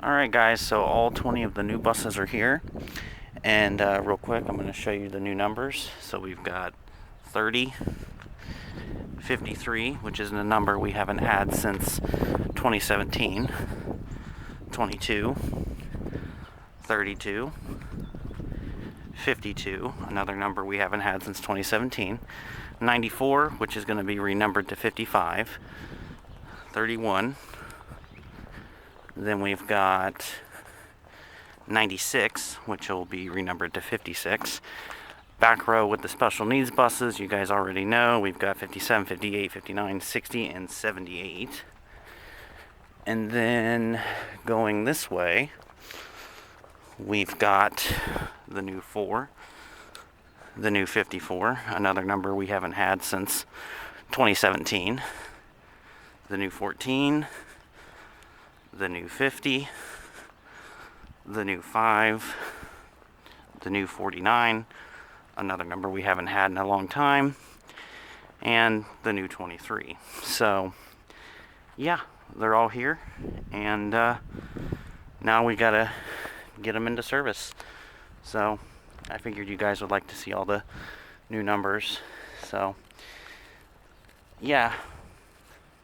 Alright guys, so all 20 of the new buses are here, and real quick I'm going to show you the new numbers. So we've got 30, 53, which is a number we haven't had since 2017, 22, 32, 52, another number we haven't had since 2017, 94, which is going to be renumbered to 55, 31, then we've got 96, which will be renumbered to 56. Back row with the special needs buses, you guys already know, we've got 57, 58, 59, 60, and 78. And then going this way, we've got the new 4, the new 54, another number we haven't had since 2017, the new 14, the new 50, the new 5, the new 49, another number we haven't had in a long time, and the new 23. So, yeah, they're all here, and now we gotta get them into service. So, I figured you guys would like to see all the new numbers. So, yeah,